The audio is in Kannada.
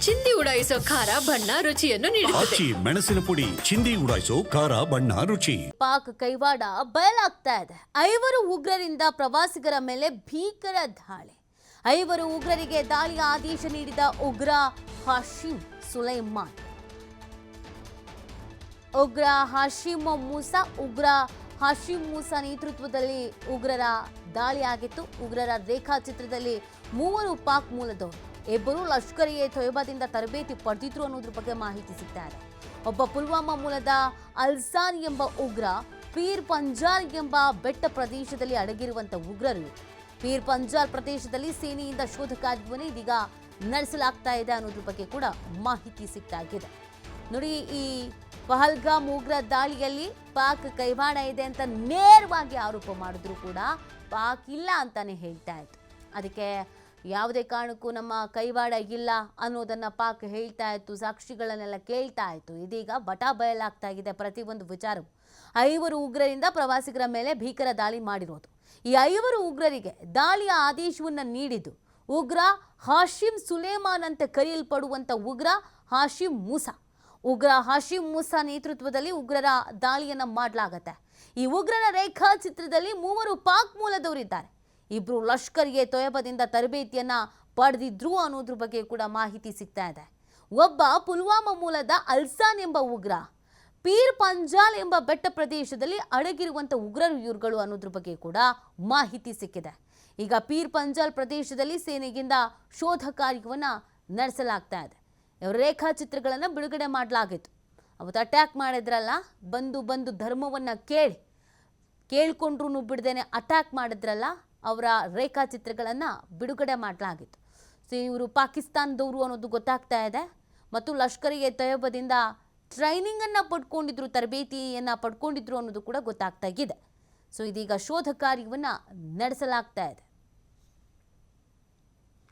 ಚಿಂದಿ ಉಡಾಯಿಸೋ ಖಾರ ಬಣ್ಣ ರುಚಿಯನ್ನು ನೀಡುತ್ತದೆ. ಆಚಿ ಮೆಣಸಿನ ಪುಡಿ ಚಿಂದಿ ಉಡಾಯಿಸೋ ಖಾರ ಬಣ್ಣ ರುಚಿ. ಪಾಕ್ ಕೈವಾಡ ಬಯಲಾಗ್ತಾ ಇದೆ. 5 ಉಗ್ರರಿಂದ ಪ್ರವಾಸಿಗರ ಮೇಲೆ ಭೀಕರ ದಾಳಿ. 5 ಉಗ್ರರಿಗೆ ದಾಳಿಯ ಆದೇಶ ನೀಡಿದ ಉಗ್ರ ಹಾಶಿಮ್ ಸುಲೈಮಾನ್. ಉಗ್ರ ಹಾಶಿಮ್ ಮೂಸಾ ನೇತೃತ್ವದಲ್ಲಿ ಉಗ್ರರ ದಾಳಿಯಾಗಿತ್ತು. ಉಗ್ರರ ರೇಖಾಚಿತ್ರದಲ್ಲಿ 3 ಪಾಕ್ ಮೂಲದವರು, 2 ಲಷ್ಕರ್ ಎ ತೊಯ್ಬಾದಿಂದ ತರಬೇತಿ ಪಡೆದಿದ್ರು ಅನ್ನೋದ್ರ ಬಗ್ಗೆ ಮಾಹಿತಿ ಸಿಗ್ತಾ ಇದೆ. ಒಬ್ಬ ಪುಲ್ವಾಮಾ ಮೂಲದ ಅಲ್ಸಾನ್ ಎಂಬ ಉಗ್ರ ಪೀರ್ ಪಂಜಾಲ್ ಎಂಬ ಬೆಟ್ಟ ಪ್ರದೇಶದಲ್ಲಿ ಅಡಗಿರುವಂತ ಉಗ್ರರು. ಪೀರ್ ಪಂಜಾಲ್ ಪ್ರದೇಶದಲ್ಲಿ ಸೇನೆಯಿಂದ ಶೋಧ ಕಾರ್ಯವನ್ನು ಇದೀಗ ನಡೆಸಲಾಗ್ತಾ ಇದೆ ಅನ್ನೋದ್ರ ಬಗ್ಗೆ ಕೂಡ ಮಾಹಿತಿ ಸಿಗ್ತಾ ಇದೆ. ನೋಡಿ, ಈ ಪಹಲ್ಗಾಮ್ ಉಗ್ರ ದಾಳಿಯಲ್ಲಿ ಪಾಕ್ ಕೈವಾಡ ಇದೆ ಅಂತ ನೇರವಾಗಿ ಆರೋಪ ಮಾಡಿದ್ರು ಕೂಡ ಪಾಕ್ ಇಲ್ಲ ಅಂತಾನೆ ಹೇಳ್ತಾ ಇತ್ತು. ಅದಕ್ಕೆ ಯಾವುದೇ ಕಾರಣಕ್ಕೂ ನಮ್ಮ ಕೈವಾಡ ಇಲ್ಲ ಅನ್ನೋದನ್ನ ಪಾಕ್ ಹೇಳ್ತಾ ಇತ್ತು, ಸಾಕ್ಷಿಗಳನ್ನೆಲ್ಲ ಕೇಳ್ತಾ ಇತ್ತು. ಇದೀಗ ಬಟಾ ಬಯಲಾಗ್ತಾ ಇದೆ ಪ್ರತಿಯೊಂದು ವಿಚಾರ. 5 ಉಗ್ರರಿಂದ ಪ್ರವಾಸಿಗರ ಮೇಲೆ ಭೀಕರ ದಾಳಿ ಮಾಡಿರೋದು. ಈ 5 ಉಗ್ರರಿಗೆ ದಾಳಿಯ ಆದೇಶವನ್ನು ನೀಡಿದ್ದು ಉಗ್ರ ಹಾಶಿಮ್ ಸುಲೇಮಾನ್ ಅಂತ ಕರೆಯಲ್ಪಡುವಂತ ಉಗ್ರ ಹಾಶಿಮ್ ಮೂಸಾ. ಉಗ್ರ ಹಾಶಿಮ್ ಮೂಸಾ ನೇತೃತ್ವದಲ್ಲಿ ಉಗ್ರರ ದಾಳಿಯನ್ನ ಮಾಡಲಾಗತ್ತೆ. ಈ ಉಗ್ರರ ರೇಖಾಚಿತ್ರದಲ್ಲಿ 3 ಪಾಕ್ ಮೂಲದವರಿದ್ದಾರೆ. 2 ಲಷ್ಕರ್ ಎ ತೊಯ್ಬಾದಿಂದ ತರಬೇತಿಯನ್ನ ಪಡೆದಿದ್ರು ಅನ್ನೋದ್ರ ಬಗ್ಗೆ ಕೂಡ ಮಾಹಿತಿ ಸಿಗ್ತಾ ಇದೆ. ಒಬ್ಬ ಪುಲ್ವಾಮಾ ಮೂಲದ ಅಲ್ಸಾನ್ ಎಂಬ ಉಗ್ರ ಪೀರ್ ಪಂಜಾಲ್ ಎಂಬ ಬೆಟ್ಟ ಪ್ರದೇಶದಲ್ಲಿ ಅಡಗಿರುವಂತ ಉಗ್ರರು ಇವ್ರುಗಳು ಅನ್ನೋದ್ರ ಬಗ್ಗೆ ಕೂಡ ಮಾಹಿತಿ ಸಿಕ್ಕಿದೆ. ಈಗ ಪೀರ್ ಪಂಜಾಲ್ ಪ್ರದೇಶದಲ್ಲಿ ಸೇನೆಯಿಂದ ಶೋಧ ಕಾರ್ಯವನ್ನ ನಡೆಸಲಾಗ್ತಾ ಇದೆ. ಇವರ ರೇಖಾಚಿತ್ರಗಳನ್ನು ಬಿಡುಗಡೆ ಮಾಡಲಾಗಿತ್ತು. ಅವತ್ತು ಅಟ್ಯಾಕ್ ಮಾಡಿದ್ರಲ್ಲ, ಬಂದು ಧರ್ಮವನ್ನ ಕೇಳ್ಕೊಂಡ್ರು ಬಿಡದೇನೆ ಅಟ್ಯಾಕ್ ಮಾಡಿದ್ರಲ್ಲ, ಅವರ ರೇಖಾಚಿತ್ರಗಳನ್ನು ಬಿಡುಗಡೆ ಮಾಡಲಾಗಿತ್ತು. ಸೊ ಇವರು ಪಾಕಿಸ್ತಾನದವರು ಅನ್ನೋದು ಗೊತ್ತಾಗ್ತಾ ಇದೆ. ಮತ್ತು ಲಷ್ಕರ್ ಎ ತೊಯ್ಬಾದಿಂದ ಟ್ರೈನಿಂಗನ್ನು ಪಡ್ಕೊಂಡಿದ್ರು, ತರಬೇತಿಯನ್ನು ಪಡ್ಕೊಂಡಿದ್ರು ಅನ್ನೋದು ಕೂಡ ಗೊತ್ತಾಗ್ತಾ ಇದೆ. ಸೊ ಇದೀಗ ಶೋಧ ಕಾರ್ಯವನ್ನು ನಡೆಸಲಾಗ್ತಾ ಇದೆ.